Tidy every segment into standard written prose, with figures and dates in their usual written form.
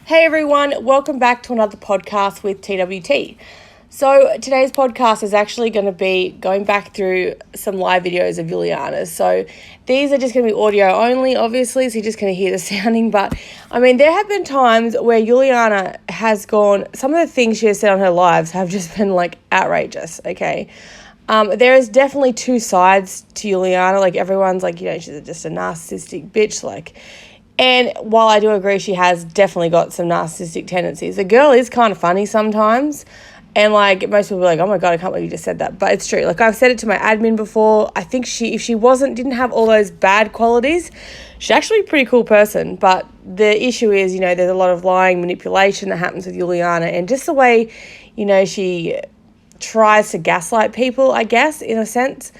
Hey everyone, welcome back to another podcast with TWT. So today's podcast is actually going to be going back through some live videos of Juliana's. So these are just going to be audio only, obviously, so you're just going to hear the sounding. But, I mean, there have been times where Juliana has gone, some of the things she has said on her lives have just been, outrageous, okay? There is definitely two sides to Juliana. Everyone's she's just a narcissistic bitch, And while I do agree she has definitely got some narcissistic tendencies, the girl is kind of funny sometimes. And, most people are like, oh, my God, I can't believe you just said that. But it's true. I've said it to my admin before. I think if she didn't have all those bad qualities, she's actually a pretty cool person. But the issue is, there's a lot of lying, manipulation that happens with Juliana. And just the way, she tries to gaslight people, I guess, in a sense.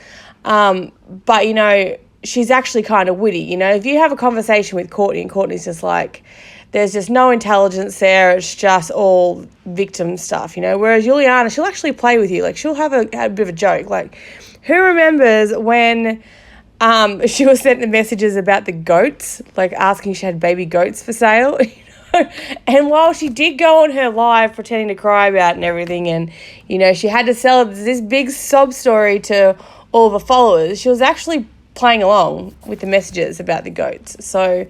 But, she's actually kind of witty, if you have a conversation with Courtney and Courtney's just there's just no intelligence there, it's just all victim stuff, whereas Juliana, she'll actually play with you, she'll have a bit of a joke, who remembers when she was sent the messages about the goats, asking if she had baby goats for sale, And while she did go on her live pretending to cry about it and everything, and, she had to sell this big sob story to all the followers, she was actually playing along with the messages about the goats. So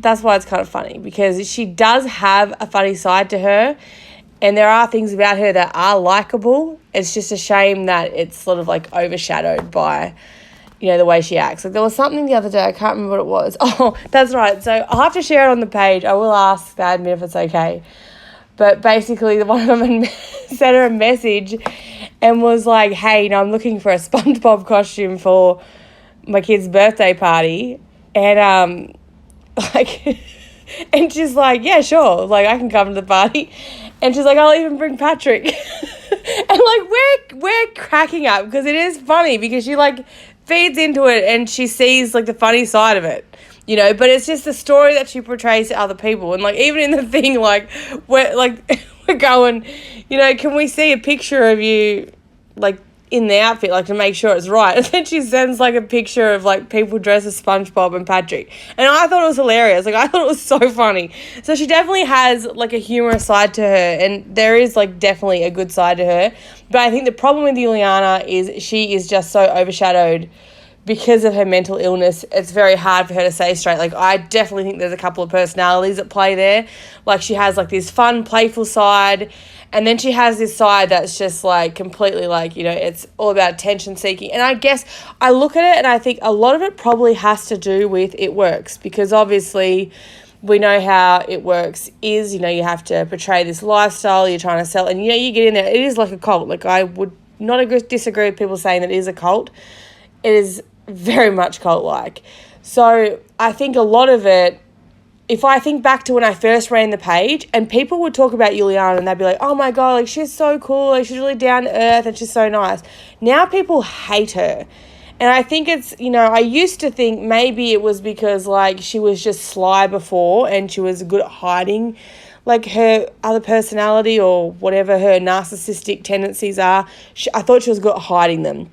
that's why it's kind of funny, because she does have a funny side to her, and there are things about her that are likable. It's just a shame that it's sort of overshadowed by, the way she acts. There was something the other day, I can't remember what it was. Oh, that's right. So I'll have to share it on the page. I will ask the admin if it's okay. But basically, one of them sent her a message and was like, hey, I'm looking for a SpongeBob costume for my kid's birthday party, and and she's like, yeah, sure, I can come to the party, and she's like, I'll even bring Patrick. And we're cracking up because it is funny, because she feeds into it and she sees the funny side of it, but it's just the story that she portrays to other people. And even in the thing, we're going, can we see a picture of you in the outfit, to make sure it's right. And then she sends a picture of people dressed as SpongeBob and Patrick, and I thought it was hilarious. I thought it was so funny. So she definitely has a humorous side to her, and there is definitely a good side to her. But I think the problem with Juliana is she is just so overshadowed because of her mental illness. It's very hard for her to say straight. I definitely think there's a couple of personalities at play there. She has this fun, playful side, and then she has this side that's just completely it's all about attention seeking. And I guess I look at it and I think a lot of it probably has to do with It Works, because obviously we know how It Works is, you have to portray this lifestyle you're trying to sell, and you get in there, it is like a cult. I would not disagree with people saying that it is a cult. It is very much cult-like. So I think a lot of it, if I think back to when I first ran the page and people would talk about Juliana and they'd be like, oh my God, she's so cool, she's really down to earth and she's so nice. Now people hate her. And I think it's, I used to think maybe it was because she was just sly before and she was good at hiding her other personality or whatever her narcissistic tendencies are. I thought she was good at hiding them.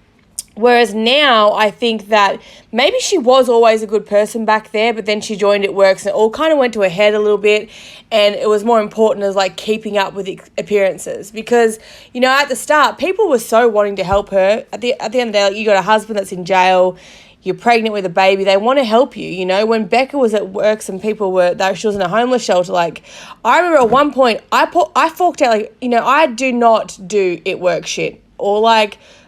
Whereas now I think that maybe she was always a good person back there, but then she joined It Works and it all kind of went to her head a little bit, and it was more important as keeping up with appearances, because, at the start, people were so wanting to help her. At the end of the day, you got a husband that's in jail, you're pregnant with a baby, they want to help you, When Becca was at Works and she was in a homeless shelter, I remember at one point, I forked out, I do not do It Works shit, or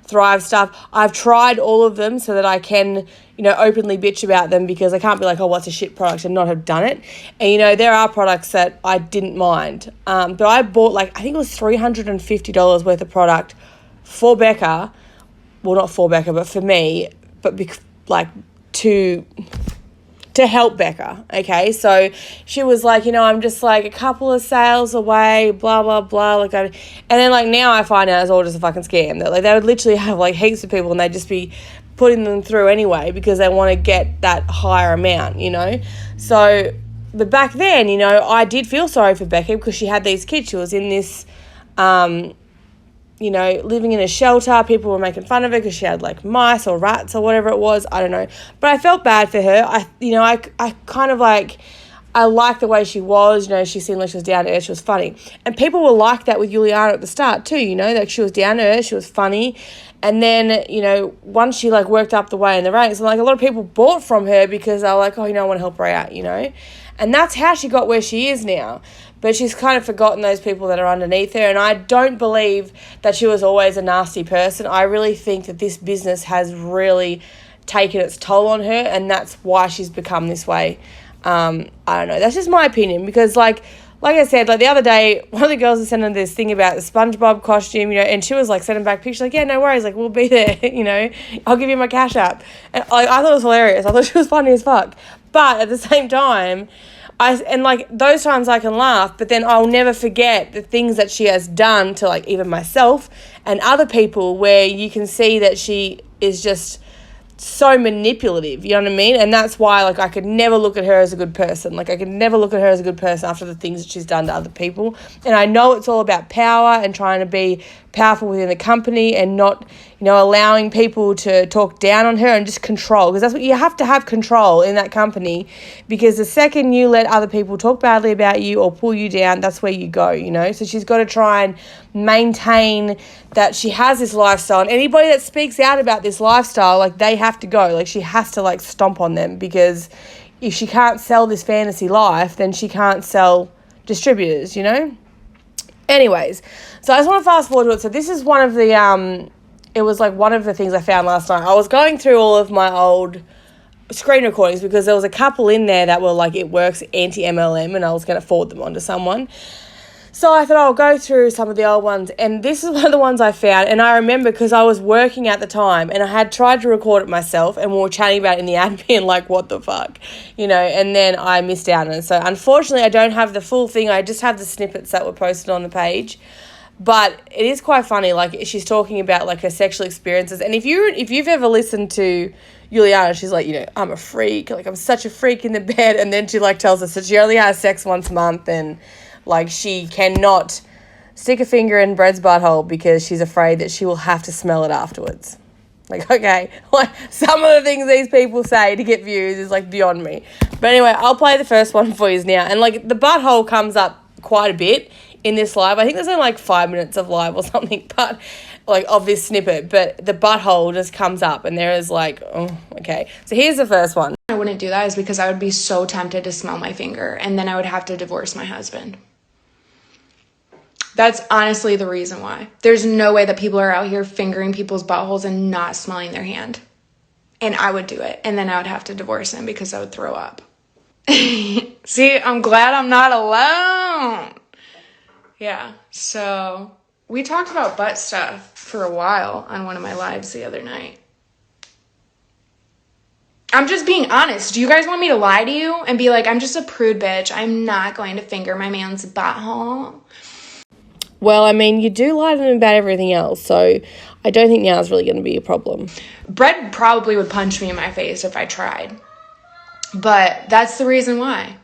Thrive stuff. I've tried all of them so that I can, openly bitch about them, because I can't be oh, what's a shit product, and not have done it. And, there are products that I didn't mind. But I bought, I think it was $350 worth of product for Becca. Well, not for Becca, but for me. But, to help Becca, okay? So she was I'm just a couple of sales away, blah, blah, blah. And then now I find out it's all just a fucking scam. That they would literally have heaps of people and they'd just be putting them through anyway because they want to get that higher amount, So, but back then, I did feel sorry for Becca because she had these kids. She was in this, living in a shelter. People were making fun of her because she had mice or rats or whatever it was. I don't know. But I felt bad for her. I kind of I liked the way she was, she seemed like she was down to earth, she was funny. And people were like that with Juliana at the start too, like she was down to earth, she was funny. And then, once she like worked up the way in the ranks, and like a lot of people bought from her because they were like, oh, I want to help her out, And that's how she got where she is now. But she's kind of forgotten those people that are underneath her. And I don't believe that she was always a nasty person. I really think that this business has really taken its toll on her, and that's why she's become this way. I don't know. That's just my opinion, because like I said, like the other day, one of the girls was sending this thing about the SpongeBob costume, and she was like sending back pictures like, yeah, no worries, like we'll be there, I'll give you my cash app. And I thought it was hilarious. I thought she was funny as fuck. But at the same time, those times I can laugh, but then I'll never forget the things that she has done to like even myself and other people, where you can see that she is just so manipulative, you know what I mean? And that's why like I could never look at her as a good person. Like I could never look at her as a good person after the things that she's done to other people. And I know it's all about power and trying to be powerful within the company and not, allowing people to talk down on her and just control, because that's what you have to have, control in that company, because the second you let other people talk badly about you or pull you down, that's where you go, So she's got to try and maintain that she has this lifestyle, and anybody that speaks out about this lifestyle, like they have to go, like she has to like stomp on them, because if she can't sell this fantasy life, then she can't sell distributors, Anyways, so I just want to fast forward to it. So this is one of the, it was like one of the things I found last night. I was going through all of my old screen recordings because there was a couple in there that were like, it works anti-MLM, and I was going to forward them on to someone. So I thought I'll go through some of the old ones, and this is one of the ones I found, and I remember because I was working at the time, and I had tried to record it myself, and we were chatting about it in the admin, like, what the fuck, and then I missed out on it. So unfortunately, I don't have the full thing. I just have the snippets that were posted on the page, but it is quite funny. Like, she's talking about, like, her sexual experiences, and if you've ever listened to Juliana, she's like, I'm a freak, like, I'm such a freak in the bed, and then she, like, tells us that she only has sex once a month, and like she cannot stick a finger in Bread's butthole because she's afraid that she will have to smell it afterwards. Like, okay, like some of the things these people say to get views is like beyond me. But anyway, I'll play the first one for you now. And like the butthole comes up quite a bit in this live. I think there's only like 5 minutes of live or something, but like of this snippet, but the butthole just comes up, and there is like, oh, okay. So here's the first one. I wouldn't do that is because I would be so tempted to smell my finger, and then I would have to divorce my husband. That's honestly the reason why. There's no way that people are out here fingering people's buttholes and not smelling their hand. And I would do it. And then I would have to divorce him because I would throw up. See, I'm glad I'm not alone. Yeah, so we talked about butt stuff for a while on one of my lives the other night. I'm just being honest. Do you guys want me to lie to you and be like, I'm just a prude bitch, I'm not going to finger my man's butthole? Well, I mean, you do lie to them about everything else, so I don't think now is really going to be a problem. Brett probably would punch me in my face if I tried. But that's the reason why.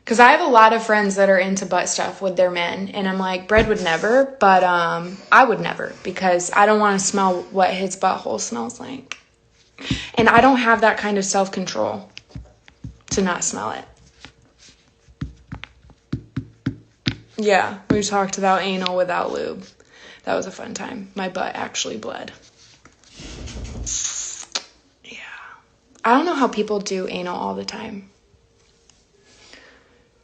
Because I have a lot of friends that are into butt stuff with their men, and I'm like, Brett would never, but I would never, because I don't want to smell what his butthole smells like. And I don't have that kind of self-control to not smell it. Yeah, we talked about anal without lube. That was a fun time. My butt actually bled. Yeah. I don't know how people do anal all the time.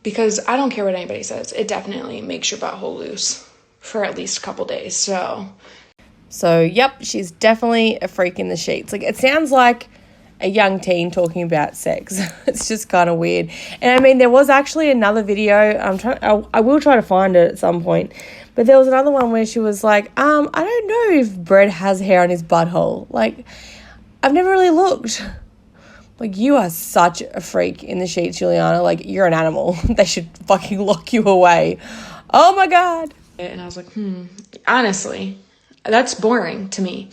Because I don't care what anybody says. It definitely makes your butthole loose for at least a couple days. So, yep, she's definitely a freak in the sheets. Like, it sounds like a young teen talking about sex. It's just kind of weird. And I mean, there was actually another video. I will try to find it at some point. But there was another one where she was like, I don't know if Brett has hair on his butthole. Like, I've never really looked. Like, you are such a freak in the sheets, Juliana. Like, you're an animal. They should fucking lock you away. Oh my God. And I was like, honestly, that's boring to me.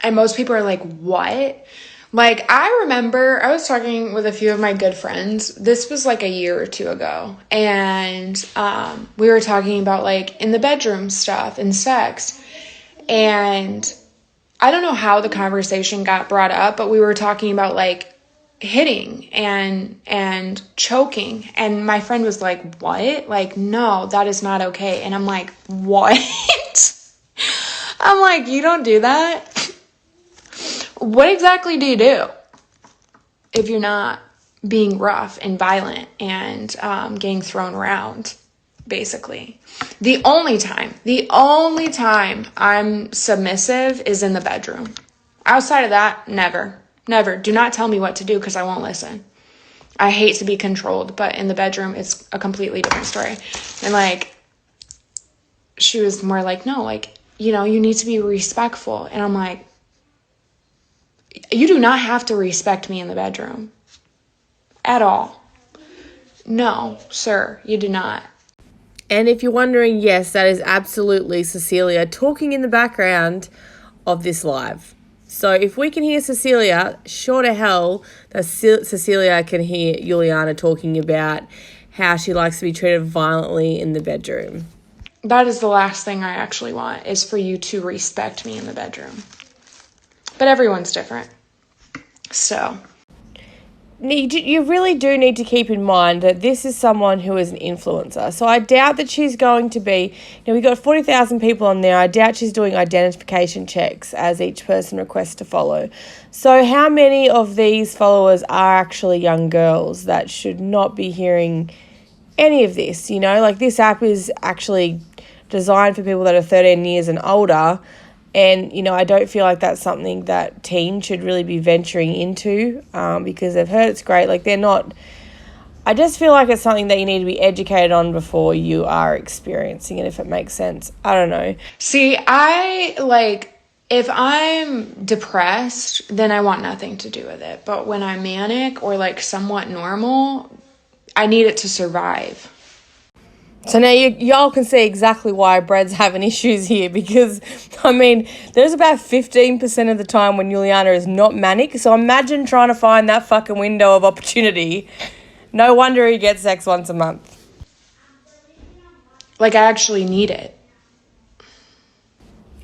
And most people are like, what? Like, I remember I was talking with a few of my good friends. This was like a year or two ago. And we were talking about like in the bedroom stuff and sex. And I don't know how the conversation got brought up, but we were talking about like hitting and choking. And my friend was like, what? Like, no, that is not okay. And I'm like, what? I'm like, you don't do that? What exactly do you do if you're not being rough and violent and getting thrown around, basically? The only time I'm submissive is in the bedroom. Outside of that, never. Do not tell me what to do because I won't listen. I hate to be controlled, but in the bedroom, it's a completely different story. And like, she was more like, no, like, you know, you need to be respectful. And I'm like, you do not have to respect me in the bedroom at all. No, sir, you do not. And if you're wondering, yes, that is absolutely Cecilia talking in the background of this live. So if we can hear Cecilia, sure to hell that Cecilia can hear Juliana talking about how she likes to be treated violently in the bedroom. That is the last thing I actually want, is for you to respect me in the bedroom. But everyone's different. So you really do need to keep in mind that this is someone who is an influencer. So I doubt that she's going to be, we've got 40,000 people on there. I doubt she's doing identification checks as each person requests to follow. So how many of these followers are actually young girls that should not be hearing any of this? Like, this app is actually designed for people that are 13 years and older. And, I don't feel like that's something that teens should really be venturing into because they've heard it's great. Like, they're not... I just feel like it's something that you need to be educated on before you are experiencing it, if it makes sense. I don't know. See, if I'm depressed, then I want nothing to do with it. But when I'm manic or, like, somewhat normal, I need it to survive. So now y'all can see exactly why Brad's having issues here, because, there's about 15% of the time when Juliana is not manic. So imagine trying to find that fucking window of opportunity. No wonder he gets sex once a month. Like, I actually need it.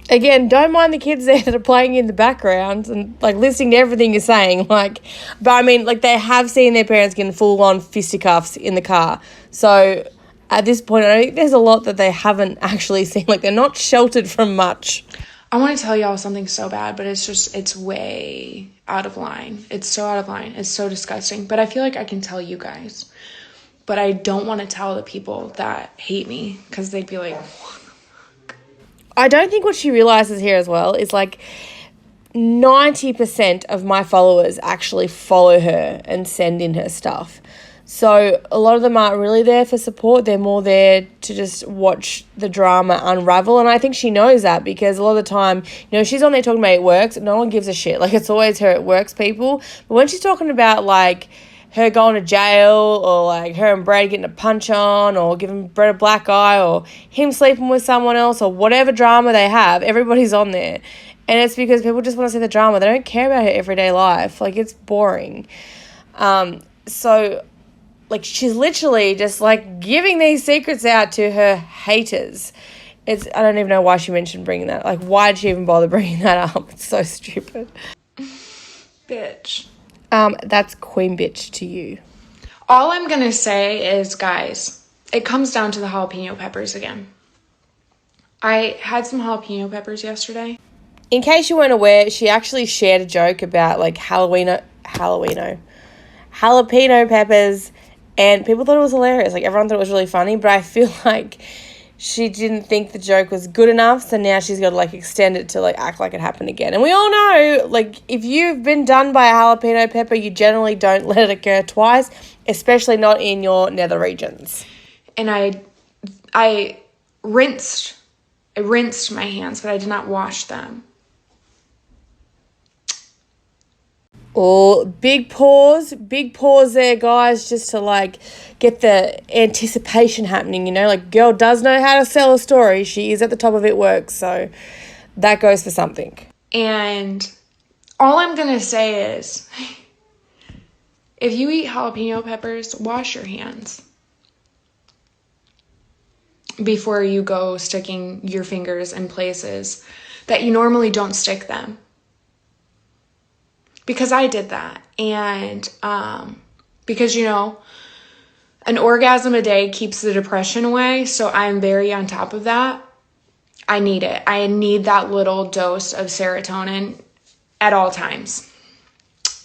Again, don't mind the kids there that are playing in the background and, like, listening to everything you're saying. But they have seen their parents getting full-on fisticuffs in the car. So... at this point, I think there's a lot that they haven't actually seen. Like, they're not sheltered from much. I want to tell y'all something so bad, but it's way out of line. It's so out of line. It's so disgusting. But I feel like I can tell you guys. But I don't want to tell the people that hate me, because they'd be like, I don't think what she realizes here as well is, like, 90% of my followers actually follow her and send in her stuff. So a lot of them aren't really there for support. They're more there to just watch the drama unravel. And I think she knows that, because a lot of the time, she's on there talking about it works. No one gives a shit. Like, it's always her it works people. But when she's talking about, like, her going to jail, or, like, her and Brad getting a punch on, or giving Brad a black eye, or him sleeping with someone else, or whatever drama they have, everybody's on there. And it's because people just want to see the drama. They don't care about her everyday life. Like, it's boring. So... like, she's literally just, like, giving these secrets out to her haters. I don't even know why she mentioned bringing that. Like, why did she even bother bringing that up? It's so stupid. bitch. That's queen bitch to you. All I'm going to say is, guys, it comes down to the jalapeno peppers again. I had some jalapeno peppers yesterday. In case you weren't aware, she actually shared a joke about, like, jalapeno peppers. And people thought it was hilarious. Like, everyone thought it was really funny. But I feel like she didn't think the joke was good enough. So now she's got to, like, extend it to, like, act like it happened again. And we all know, like, if you've been done by a jalapeno pepper, you generally don't let it occur twice. Especially not in your nether regions. And I rinsed my hands, but I did not wash them. Oh, big pause there, guys, just to, like, get the anticipation happening, Like, girl does know how to sell a story. She is at the top of it works, so that goes for something. And all I'm going to say is, if you eat jalapeno peppers, wash your hands before you go sticking your fingers in places that you normally don't stick them. because I did that. And because, you know, an orgasm a day keeps the depression away. So I'm very on top of that. I need it. I need that little dose of serotonin at all times.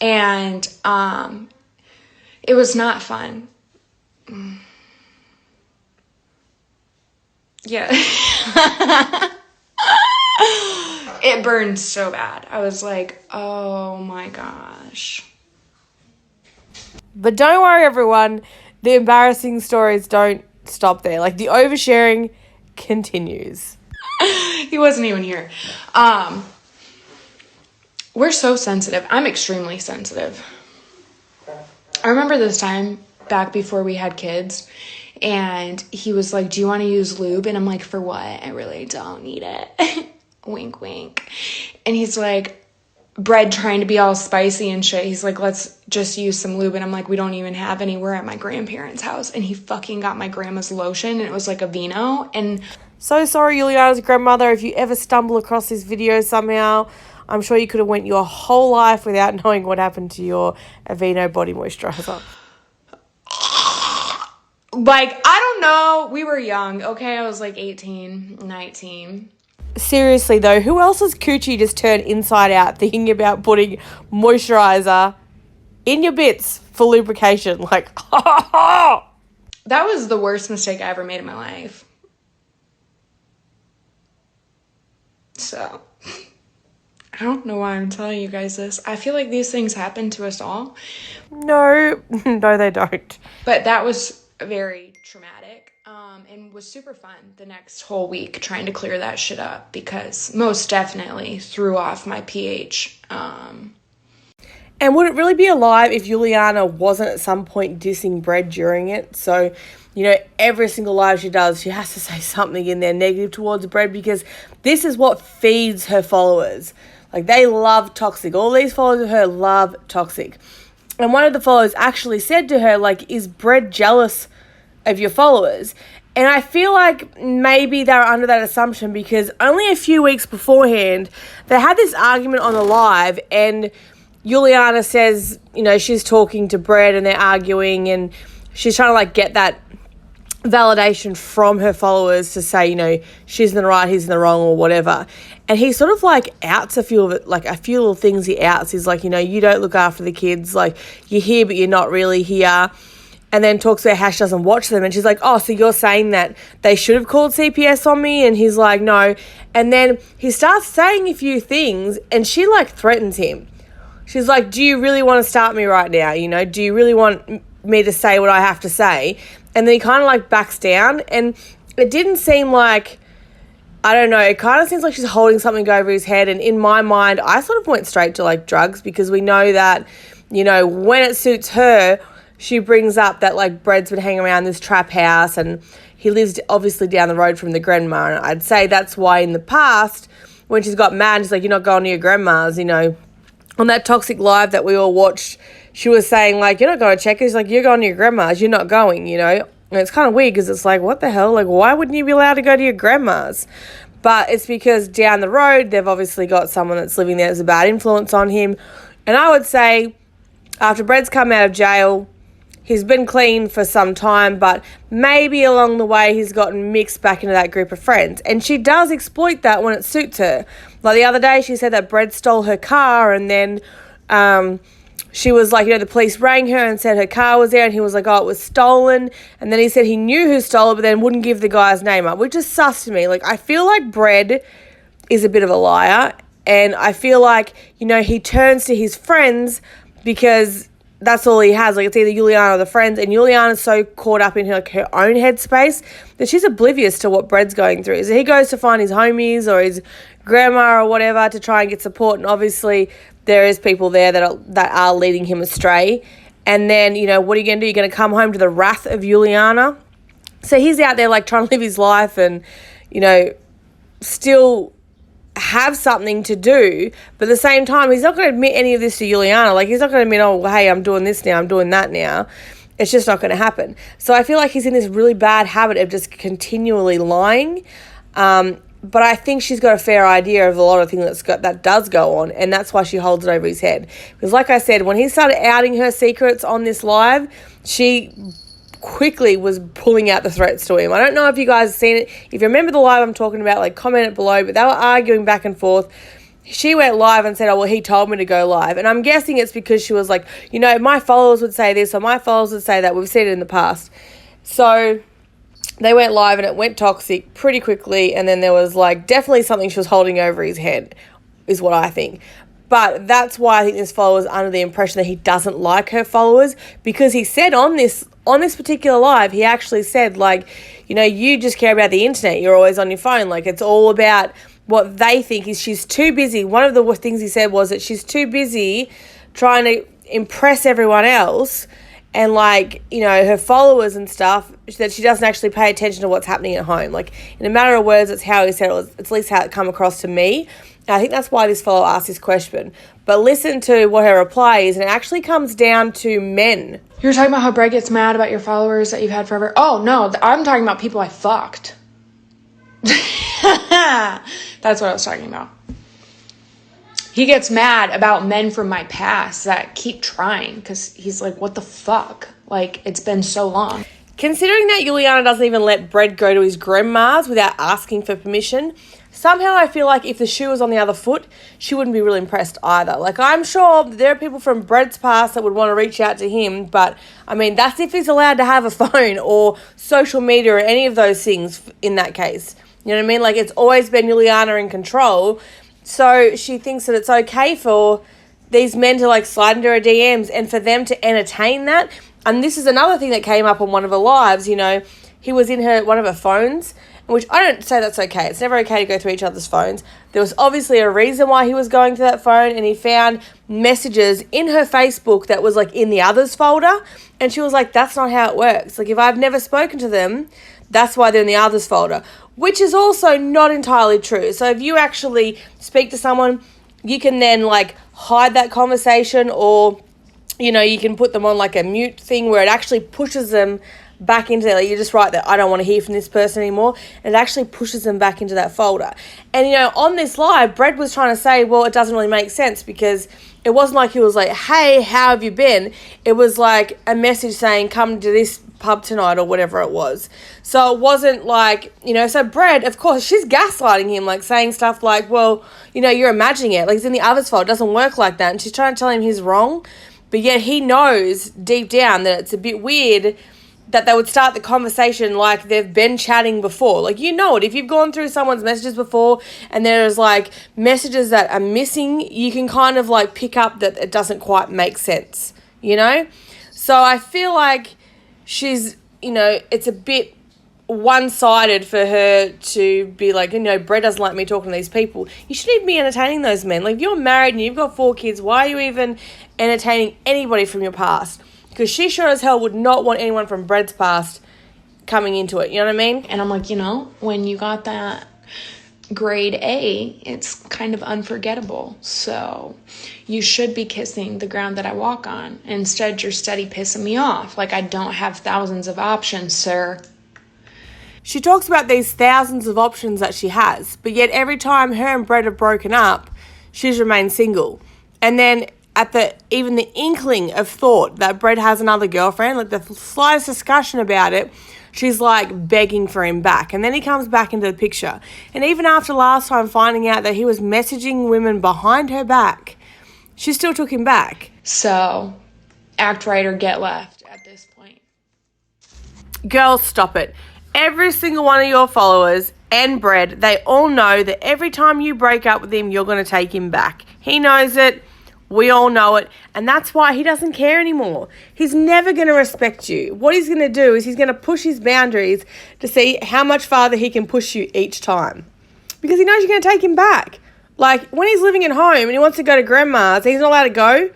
And it was not fun. Yeah. It burned so bad. I was like, oh my gosh. But don't worry, everyone. The embarrassing stories don't stop there. Like, the oversharing continues. He wasn't even here. We're so sensitive. I'm extremely sensitive. I remember this time back before we had kids, and he was like, do you want to use lube? And I'm like, for what? I really don't need it. Wink, wink. And he's like, bread trying to be all spicy and shit. He's like, let's just use some lube. And I'm like, we don't even have any. We're at my grandparents' house. And he fucking got my grandma's lotion, and it was like a Vino. And so sorry, Juliana's grandmother, if you ever stumble across this video somehow. I'm sure you could have went your whole life without knowing what happened to your Aveeno body moisturizer. Like, I don't know. We were young, okay? I was like 18, 19. Seriously, though, who else's coochie just turned inside out thinking about putting moisturizer in your bits for lubrication? Like, that was the worst mistake I ever made in my life. So, I don't know why I'm telling you guys this. I feel like these things happen to us all. No, they don't. But that was very traumatic, and was super fun the next whole week trying to clear that shit up, because most definitely threw off my pH. And would it really be alive if Juliana wasn't at some point dissing bread during it? So, you know, every single live she does, she has to say something in there negative towards bread, because this is what feeds her followers. Like, they love toxic. All these followers of her love toxic. And one of the followers actually said to her, like, is bread jealous of your followers? And I feel like maybe they were under that assumption, because only a few weeks beforehand, they had this argument on the live, and Juliana says, you know, she's talking to Bread and they're arguing, and she's trying to, like, get that validation from her followers to say, you know, she's in the right, he's in the wrong, or whatever. And he sort of, like, outs a few of it, like, a few little things he outs. He's like, you know, you don't look after the kids, like, you're here but you're not really here. And then talks about how she doesn't watch them, and she's like, oh, so you're saying that they should have called CPS on me? And he's like, no. And then he starts saying a few things, and she, like, threatens him. She's like, do you really want to start me right now? You know, do you really want me to say what I have to say? And then he kind of, like, backs down, and it didn't seem like, I don't know, it kind of seems like she's holding something over his head. And in my mind, I sort of went straight to, like, drugs, because we know that, you know, when it suits her, she brings up that, like, Bread's been hanging around this trap house, and he lives obviously down the road from the grandma. And I'd say that's why in the past, when she's got mad, she's like, you're not going to your grandma's, you know. On that toxic live that we all watched, she was saying, like, you're not going to check it. She's like, you're going to your grandma's, you're not going, you know. And it's kind of weird, because it's like, what the hell? Like, why wouldn't you be allowed to go to your grandma's? But it's because down the road, they've obviously got someone that's living there that's a bad influence on him. And I would say, after Bread's come out of jail, he's been clean for some time, but maybe along the way he's gotten mixed back into that group of friends. And she does exploit that when it suits her. Like the other day, she said that Bread stole her car, and then she was like, you know, the police rang her and said her car was there, and he was like, oh, it was stolen. And then he said he knew who stole it, but then wouldn't give the guy's name up, which is sus to me. Like, I feel like Bread is a bit of a liar, and I feel like, you know, he turns to his friends because that's all he has. Like, it's either Juliana or the friends, and Juliana's so caught up in her, like, her own headspace that she's oblivious to what Bread's going through. So he goes to find his homies or his grandma or whatever to try and get support, and obviously there is people there that are leading him astray. And then, you know, what are you going to do? You're going to come home to the wrath of Juliana? So he's out there, like, trying to live his life and, you know, still have something to do, but at the same time, he's not going to admit any of this to Juliana. Like, he's not going to admit, oh, hey, I'm doing this now, I'm doing that now. It's just not going to happen. So I feel like he's in this really bad habit of just continually lying. But I think she's got a fair idea of a lot of things that does go on, and that's why she holds it over his head. Because like I said, when he started outing her secrets on this live, she quickly was pulling out the threats to him. I don't know if you guys have seen it. If you remember the live I'm talking about, like, comment it below. But they were arguing back and forth. She went live and said, oh, well, he told me to go live. And I'm guessing it's because she was like, you know, my followers would say this or my followers would say that. We've seen it in the past. So they went live and it went toxic pretty quickly. And then there was, like, definitely something she was holding over his head is what I think. But that's why I think this follower is under the impression that he doesn't like her followers, because he said on this particular live, he actually said, like, you know, you just care about the internet. You're always on your phone. Like, it's all about what they think is she's too busy. One of the things he said was that she's too busy trying to impress everyone else and, like, you know, her followers and stuff, that she doesn't actually pay attention to what's happening at home. Like, in a matter of words, it's how he said it. It's at least how it come across to me. And I think that's why this follower asked this question. But listen to what her reply is, and it actually comes down to men. You're talking about how Brett gets mad about your followers that you've had forever. Oh, no, I'm talking about people I fucked. That's what I was talking about. He gets mad about men from my past that keep trying because he's like, what the fuck? Like, it's been so long. Considering that Juliana doesn't even let Brett go to his grandma's without asking for permission, somehow I feel like if the shoe was on the other foot, she wouldn't be really impressed either. Like, I'm sure there are people from Brett's past that would want to reach out to him, but, I mean, that's if he's allowed to have a phone or social media or any of those things in that case. You know what I mean? Like, it's always been Juliana in control, so she thinks that it's okay for these men to, like, slide into her DMs and for them to entertain that. And this is another thing that came up on one of her lives, you know. He was in one of her phones, which I don't say that's okay. It's never okay to go through each other's phones. There was obviously a reason why he was going through that phone, and he found messages in her Facebook that was, like, in the others folder. And she was like, that's not how it works. Like, if I've never spoken to them, that's why they're in the others folder, which is also not entirely true. So if you actually speak to someone, you can then, like, hide that conversation, or, you know, you can put them on, like, a mute thing where it actually pushes them back into, like, you just write that I don't want to hear from this person anymore, and it actually pushes them back into that folder. And, you know, on this live, Brett was trying to say, well, it doesn't really make sense, because it wasn't like he was like, hey, how have you been? It was like a message saying, come to this pub tonight, or whatever it was. So it wasn't like, you know, so Brett, of course, she's gaslighting him, like, saying stuff like, well, you know, you're imagining it, like, it's in the others folder, it doesn't work like that, and she's trying to tell him he's wrong, but yet he knows deep down that it's a bit weird that they would start the conversation like they've been chatting before. Like, you know it. If you've gone through someone's messages before and there's, like, messages that are missing, you can kind of, like, pick up that it doesn't quite make sense, you know? So I feel like she's, you know, it's a bit one-sided for her to be like, you know, Brett doesn't like me talking to these people. You shouldn't even be entertaining those men. Like, if you're married and you've got 4 kids, why are you even entertaining anybody from your past? Because she sure as hell would not want anyone from Brett's past coming into it. You know what I mean? And I'm like, you know, when you got that grade A, it's kind of unforgettable. So you should be kissing the ground that I walk on. Instead, you're steady pissing me off. Like, I don't have thousands of options, sir. She talks about these thousands of options that she has, but yet every time her and Brett have broken up, she's remained single. And then at even the inkling of thought that Brett has another girlfriend, like the slightest discussion about it, she's like begging for him back. And then he comes back into the picture. And even after last time finding out that he was messaging women behind her back, she still took him back. So, act right or get left at this point. Girls, stop it. Every single one of your followers and Brett, they all know that every time you break up with him, you're going to take him back. He knows it. We all know it, and that's why he doesn't care anymore. He's never going to respect you. What he's going to do is he's going to push his boundaries to see how much farther he can push you each time, because he knows you're going to take him back. Like, when he's living at home and he wants to go to grandma's, he's not allowed to go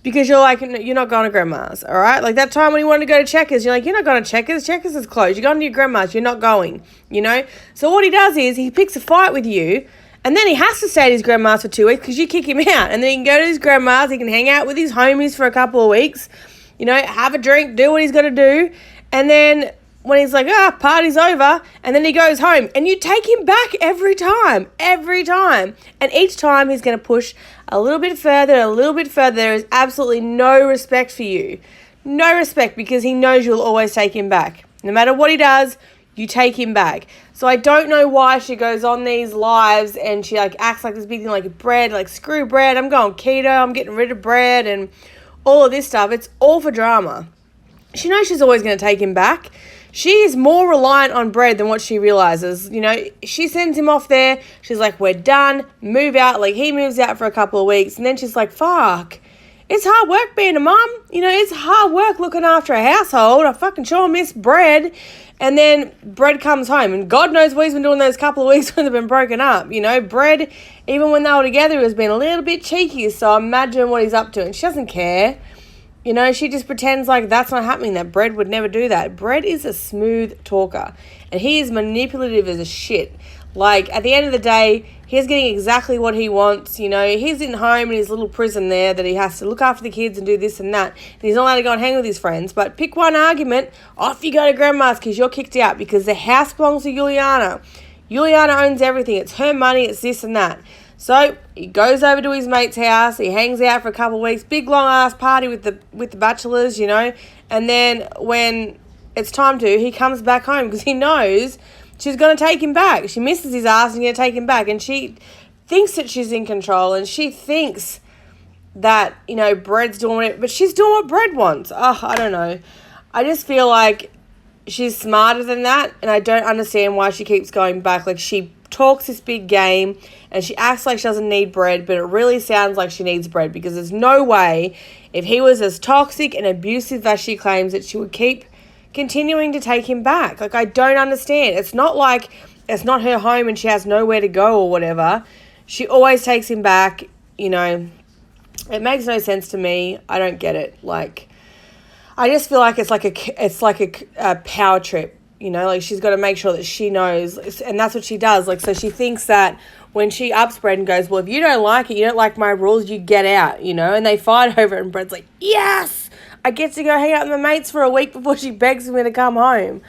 because you're like, you're not going to grandma's, all right? Like, that time when he wanted to go to Checkers, you're like, you're not going to Checkers. Checkers is closed. You're going to your grandma's. You're not going, you know? So what he does is he picks a fight with you, and then he has to stay at his grandma's for 2 weeks because you kick him out. And then he can go to his grandma's, he can hang out with his homies for a couple of weeks, you know, have a drink, do what he's got to do. And then when he's like, party's over, and then he goes home, and you take him back every time. And each time he's going to push a little bit further. There is absolutely no respect for you. No respect, because he knows you'll always take him back. No matter what he does, you take him back. So I don't know why she goes on these lives and she like acts like this big thing like bread, like screw bread, I'm going keto, I'm getting rid of bread and all of this stuff. It's all for drama. She knows she's always going to take him back. She is more reliant on bread than what she realizes. You know, she sends him off there. She's like, we're done. Move out. Like, he moves out for a couple of weeks. And then she's like, fuck. It's hard work being a mum. You know, it's hard work looking after a household. I fucking sure miss bread. And then bread comes home. And God knows what he's been doing those couple of weeks when they've been broken up. You know, bread, even when they were together, has been a little bit cheeky. So imagine what he's up to. And she doesn't care. You know, she just pretends like that's not happening, that Bread would never do that. Bread is a smooth talker, and he is manipulative as a shit. Like, at the end of the day, he's getting exactly what he wants. You know, he's in home in his little prison there that he has to look after the kids and do this and that. And he's not allowed to go and hang with his friends. But pick one argument, off you go to grandma's because you're kicked out because the house belongs to Juliana. Juliana owns everything. It's her money. It's this and that. So he goes over to his mate's house. He hangs out for a couple of weeks. Big long ass party with the bachelors, you know. And then when it's time to, he comes back home because he knows she's going to take him back. She misses his ass and going to take him back. And she thinks that she's in control. And she thinks that, you know, Bread's doing it. But she's doing what Bread wants. Oh, I don't know. I just feel like she's smarter than that. And I don't understand why she keeps going back. Like, she talks this big game and she acts like she doesn't need bread, but it really sounds like she needs bread, because there's no way, if he was as toxic and abusive as she claims, that she would keep continuing to take him back. Like, I don't understand. It's not like it's not her home and she has nowhere to go or whatever. She always takes him back. You know, it makes no sense to me. I don't get it. Like, I just feel like it's like a power trip. You know, like, she's got to make sure that she knows, and that's what she does. Like, so she thinks that when she ups Bread and goes, well, if you don't like it, you don't like my rules, you get out, you know, and they fight over it, and Bread's like, yes, I get to go hang out with my mates for a week before she begs me to come home.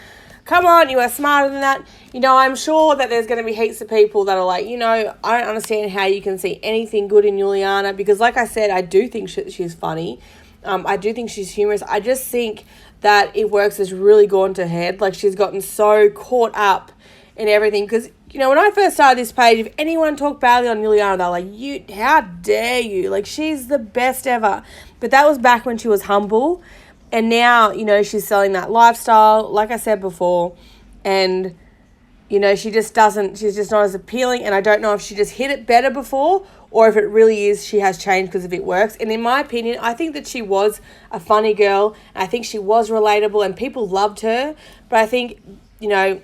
Come on, you are smarter than that. You know, I'm sure that there's going to be heaps of people that are like, you know, I don't understand how you can see anything good in Juliana, because like I said, I do think she's funny. I do think she's humorous. I just think that It Works has really gone to head. Like, she's gotten so caught up in everything. Because, you know, when I first started this page, if anyone talked badly on Juliana, they're like, how dare you? Like, she's the best ever. But that was back when she was humble. And now, you know, she's selling that lifestyle, like I said before. And, you know, she's just not as appealing. And I don't know if she just hit it better before, or if it really is she has changed because of It Works. And in my opinion, I think that she was a funny girl. And I think she was relatable and people loved her. But I think, you know,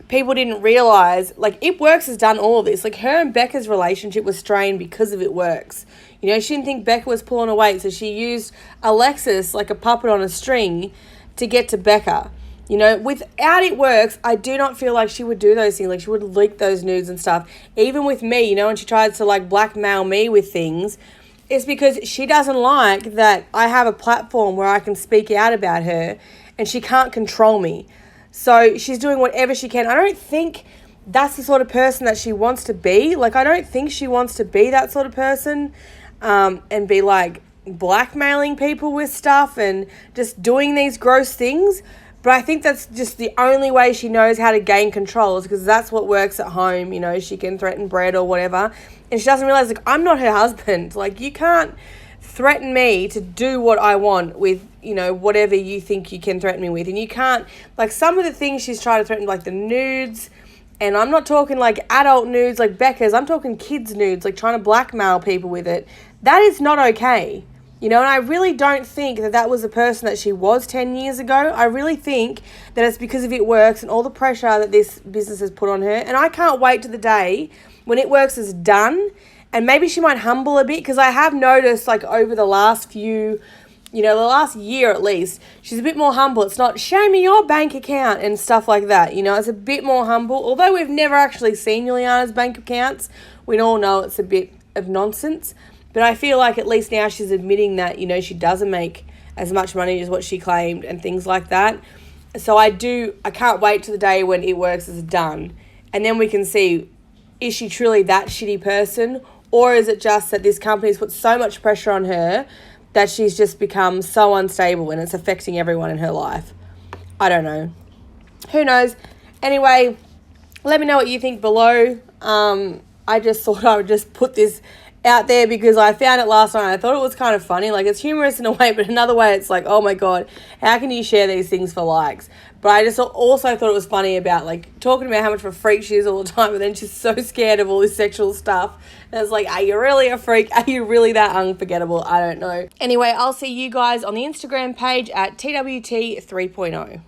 people didn't realise, like, It Works has done all of this. Like, her and Becca's relationship was strained because of It Works. You know, she didn't think Becca was pulling her weight, so she used Alexis like a puppet on a string to get to Becca. You know, without It Works, I do not feel like she would do those things. Like, she would leak those nudes and stuff. Even with me, you know, when she tries to, like, blackmail me with things, it's because she doesn't like that I have a platform where I can speak out about her and she can't control me. So she's doing whatever she can. I don't think that's the sort of person that she wants to be. Like, I don't think she wants to be that sort of person and be, like, blackmailing people with stuff and just doing these gross things. But I think that's just the only way she knows how to gain control, is because that's what works at home. You know, she can threaten Bread or whatever. And she doesn't realize, like, I'm not her husband. Like, you can't threaten me to do what I want with, you know, whatever you think you can threaten me with. And you can't, like, some of the things she's trying to threaten, like the nudes, and I'm not talking like adult nudes like Becca's, I'm talking kids nudes, like trying to blackmail people with it. That is not okay. You know, and I really don't think that that was the person that she was 10 years ago. I really think that it's because of It Works and all the pressure that this business has put on her. And I can't wait to the day when It Works is done, and maybe she might humble a bit, because I have noticed, like, over the last few, you know, the last year at least, she's a bit more humble. It's not, show me your bank account and stuff like that. You know, it's a bit more humble. Although we've never actually seen Juliana's bank accounts, we all know it's a bit of nonsense. But I feel like at least now she's admitting that, you know, she doesn't make as much money as what she claimed and things like that. So I can't wait to the day when It Works is done. And then we can see, is she truly that shitty person? Or is it just that this company's put so much pressure on her that she's just become so unstable and it's affecting everyone in her life? I don't know. Who knows? Anyway, let me know what you think below. I just thought I would just put this out there because I found it last night. I thought it was kind of funny. Like, it's humorous in a way, but another way it's like, oh my God, how can you share these things for likes? But I just also thought it was funny about, like, talking about how much of a freak she is all the time, but then she's so scared of all this sexual stuff. And it's like, are you really a freak? Are you really that unforgettable? I don't know. Anyway, I'll see you guys on the Instagram page at TWT 3.0.